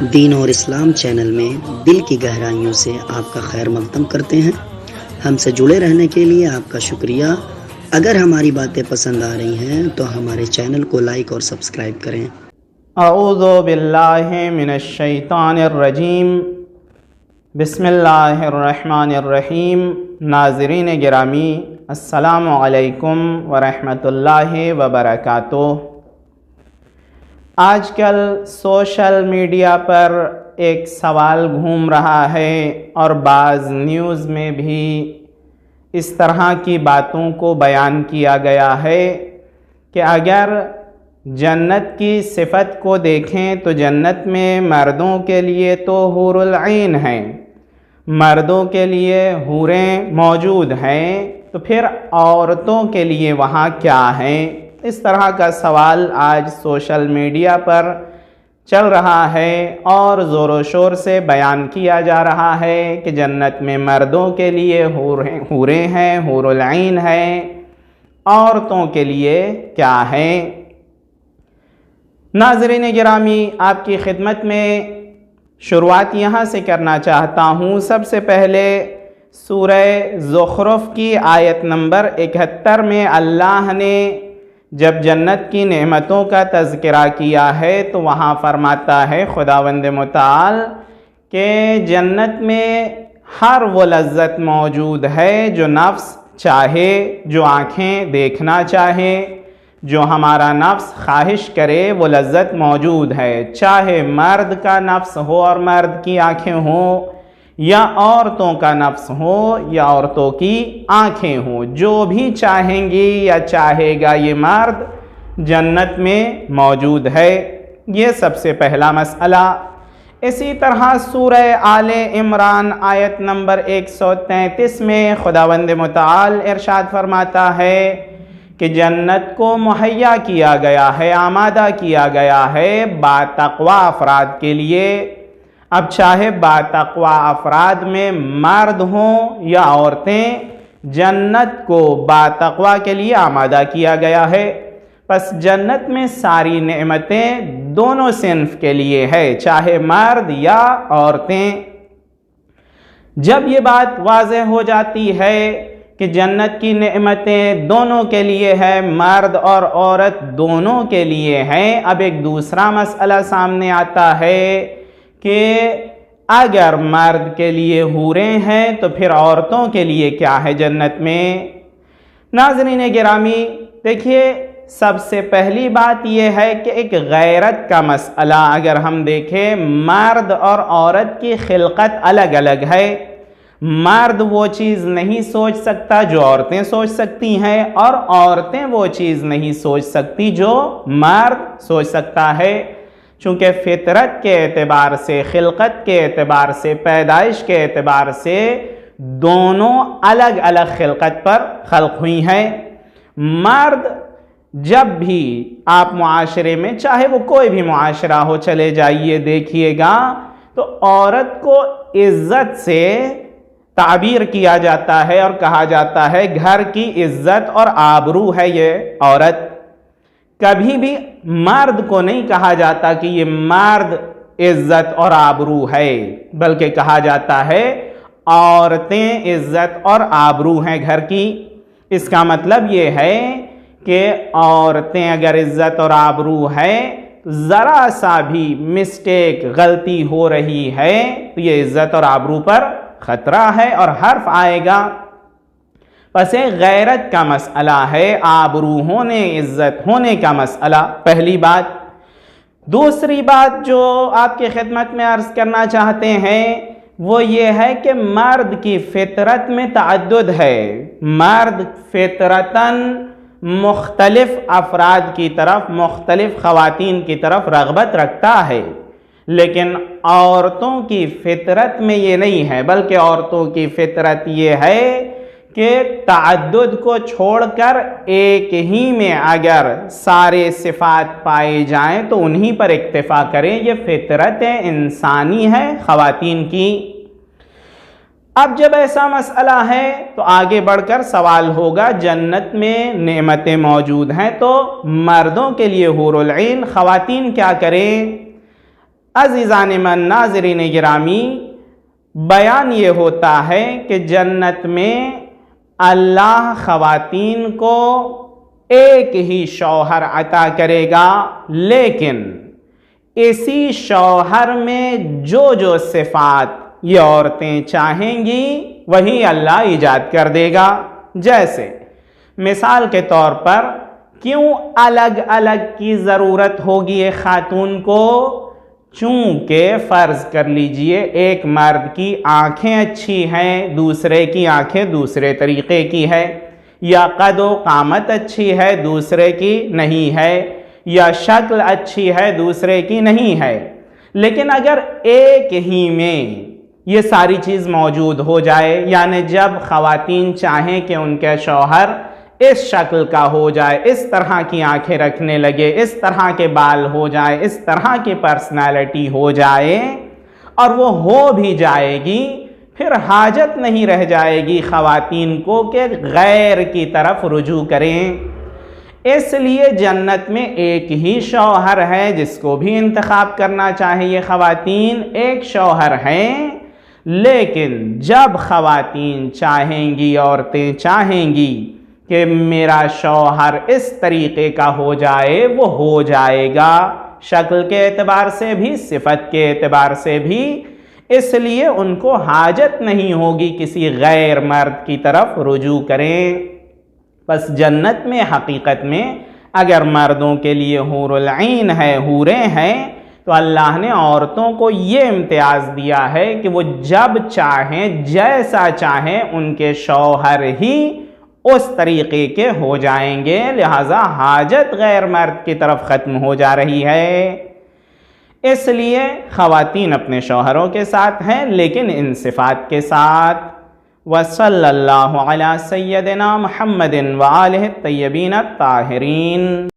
دین اور اسلام چینل میں دل کی گہرائیوں سے آپ کا خیر مقدم کرتے ہیں۔ ہم سے جڑے رہنے کے لیے آپ کا شکریہ۔ اگر ہماری باتیں پسند آ رہی ہیں تو ہمارے چینل کو لائک اور سبسکرائب کریں۔ اعوذ باللہ من الشیطان الرجیم، بسم اللہ الرحمن الرحیم۔ ناظرین گرامی، السلام علیکم ورحمۃ اللہ وبرکاتہ۔ آج کل سوشل میڈیا پر ایک سوال گھوم رہا ہے اور بعض نیوز میں بھی اس طرح کی باتوں کو بیان کیا گیا ہے کہ اگر جنت کی صفت کو دیکھیں تو جنت میں مردوں کے لیے تو حور العین ہیں، مردوں کے لیے حوریں موجود ہیں، تو پھر عورتوں کے لیے وہاں کیا ہیں؟ اس طرح کا سوال آج سوشل میڈیا پر چل رہا ہے اور زور و شور سے بیان کیا جا رہا ہے کہ جنت میں مردوں کے لیے حوریں ہیں، حور العین ہیں، عورتوں کے لیے کیا ہیں؟ ناظرین گرامی، آپ کی خدمت میں شروعات یہاں سے کرنا چاہتا ہوں۔ سب سے پہلے سورہ زخرف کی آیت نمبر 71 میں اللہ نے جب جنت کی نعمتوں کا تذکرہ کیا ہے تو وہاں فرماتا ہے خداوند متعال کہ جنت میں ہر وہ لذت موجود ہے جو نفس چاہے، جو آنکھیں دیکھنا چاہے، جو ہمارا نفس خواہش کرے، وہ لذت موجود ہے، چاہے مرد کا نفس ہو اور مرد کی آنکھیں ہوں، یا عورتوں کا نفس ہو یا عورتوں کی آنکھیں ہوں، جو بھی چاہیں گی یا چاہے گا یہ مرد جنت میں موجود ہے۔ یہ سب سے پہلا مسئلہ۔ اسی طرح سورہ آل عمران آیت نمبر 133 میں خداوند متعال ارشاد فرماتا ہے کہ جنت کو مہیا کیا گیا ہے، آمادہ کیا گیا ہے باتقوی افراد کے لیے۔ اب چاہے باتقوی افراد میں مرد ہوں یا عورتیں، جنت کو باتقوی کے لیے آمادہ کیا گیا ہے۔ پس جنت میں ساری نعمتیں دونوں صنف کے لیے ہے، چاہے مرد یا عورتیں۔ جب یہ بات واضح ہو جاتی ہے کہ جنت کی نعمتیں دونوں کے لیے ہے، مرد اور عورت دونوں کے لیے ہیں، اب ایک دوسرا مسئلہ سامنے آتا ہے کہ اگر مرد کے لیے حوریں ہیں تو پھر عورتوں کے لیے کیا ہے جنت میں؟ ناظرین گرامی، دیکھیے، سب سے پہلی بات یہ ہے کہ ایک غیرت کا مسئلہ اگر ہم دیکھیں، مرد اور عورت کی خلقت الگ الگ ہے۔ مرد وہ چیز نہیں سوچ سکتا جو عورتیں سوچ سکتی ہیں، اور عورتیں وہ چیز نہیں سوچ سکتی جو مرد سوچ سکتا ہے۔ چونکہ فطرت کے اعتبار سے، خلقت کے اعتبار سے، پیدائش کے اعتبار سے دونوں الگ الگ خلقت پر خلق ہوئی ہیں۔ مرد جب بھی آپ معاشرے میں، چاہے وہ کوئی بھی معاشرہ ہو، چلے جائیے دیکھیے گا تو عورت کو عزت سے تعبیر کیا جاتا ہے اور کہا جاتا ہے گھر کی عزت اور آبرو ہے یہ عورت۔ کبھی بھی مرد کو نہیں کہا جاتا کہ یہ مرد عزت اور آبرو ہے، بلکہ کہا جاتا ہے عورتیں عزت اور آبرو ہیں گھر کی۔ اس کا مطلب یہ ہے کہ عورتیں اگر عزت اور آبرو ہے، ذرا سا بھی مسٹیک، غلطی ہو رہی ہے تو یہ عزت اور آبرو پر خطرہ ہے اور حرف آئے گا۔ پس غیرت کا مسئلہ ہے، آبرو ہونے، عزت ہونے کا مسئلہ، پہلی بات۔ دوسری بات جو آپ کی خدمت میں عرض کرنا چاہتے ہیں وہ یہ ہے کہ مرد کی فطرت میں تعدد ہے۔ مرد فطرتاً مختلف افراد کی طرف، مختلف خواتین کی طرف رغبت رکھتا ہے، لیکن عورتوں کی فطرت میں یہ نہیں ہے، بلکہ عورتوں کی فطرت یہ ہے کہ تعدد کو چھوڑ کر ایک ہی میں اگر سارے صفات پائے جائیں تو انہی پر اکتفا کریں۔ یہ فطرت انسانی ہے خواتین کی۔ اب جب ایسا مسئلہ ہے تو آگے بڑھ کر سوال ہوگا، جنت میں نعمتیں موجود ہیں تو مردوں کے لیے حور العین، خواتین کیا کریں؟ عزیزان من، ناظرین گرامی، بیان یہ ہوتا ہے کہ جنت میں اللہ خواتین کو ایک ہی شوہر عطا کرے گا، لیکن اسی شوہر میں جو صفات یہ عورتیں چاہیں گی وہی اللہ ایجاد کر دے گا۔ جیسے مثال کے طور پر کیوں الگ الگ کی ضرورت ہوگی ایک خاتون کو؟ چونکہ فرض کر لیجئے ایک مرد کی آنکھیں اچھی ہیں، دوسرے کی آنکھیں دوسرے طریقے کی ہے، یا قد و قامت اچھی ہے دوسرے کی نہیں ہے، یا شکل اچھی ہے دوسرے کی نہیں ہے۔ لیکن اگر ایک ہی میں یہ ساری چیز موجود ہو جائے، یعنی جب خواتین چاہیں کہ ان کے شوہر اس شکل کا ہو جائے، اس طرح کی آنکھیں رکھنے لگے، اس طرح کے بال ہو جائے، اس طرح کی پرسنالٹی ہو جائے، اور وہ ہو بھی جائے گی، پھر حاجت نہیں رہ جائے گی خواتین کو کہ غیر کی طرف رجوع کریں۔ اس لیے جنت میں ایک ہی شوہر ہے، جس کو بھی انتخاب کرنا چاہیے خواتین، ایک شوہر ہیں، لیکن جب خواتین چاہیں گی، عورتیں چاہیں گی کہ میرا شوہر اس طریقے کا ہو جائے، وہ ہو جائے گا، شکل کے اعتبار سے بھی، صفت کے اعتبار سے بھی، اس لیے ان کو حاجت نہیں ہوگی کسی غیر مرد کی طرف رجوع کریں۔ بس جنت میں حقیقت میں اگر مردوں کے لیے حور العین ہے، حوریں ہیں، تو اللہ نے عورتوں کو یہ امتیاز دیا ہے کہ وہ جب چاہیں، جیسا چاہیں، ان کے شوہر ہی اس طریقے کے ہو جائیں گے، لہذا حاجت غیر مرد کی طرف ختم ہو جا رہی ہے۔ اس لیے خواتین اپنے شوہروں کے ساتھ ہیں، لیکن ان صفات کے ساتھ۔ وصلی اللہ علی سیدنا محمد وآلہ الطیبین الطاہرین۔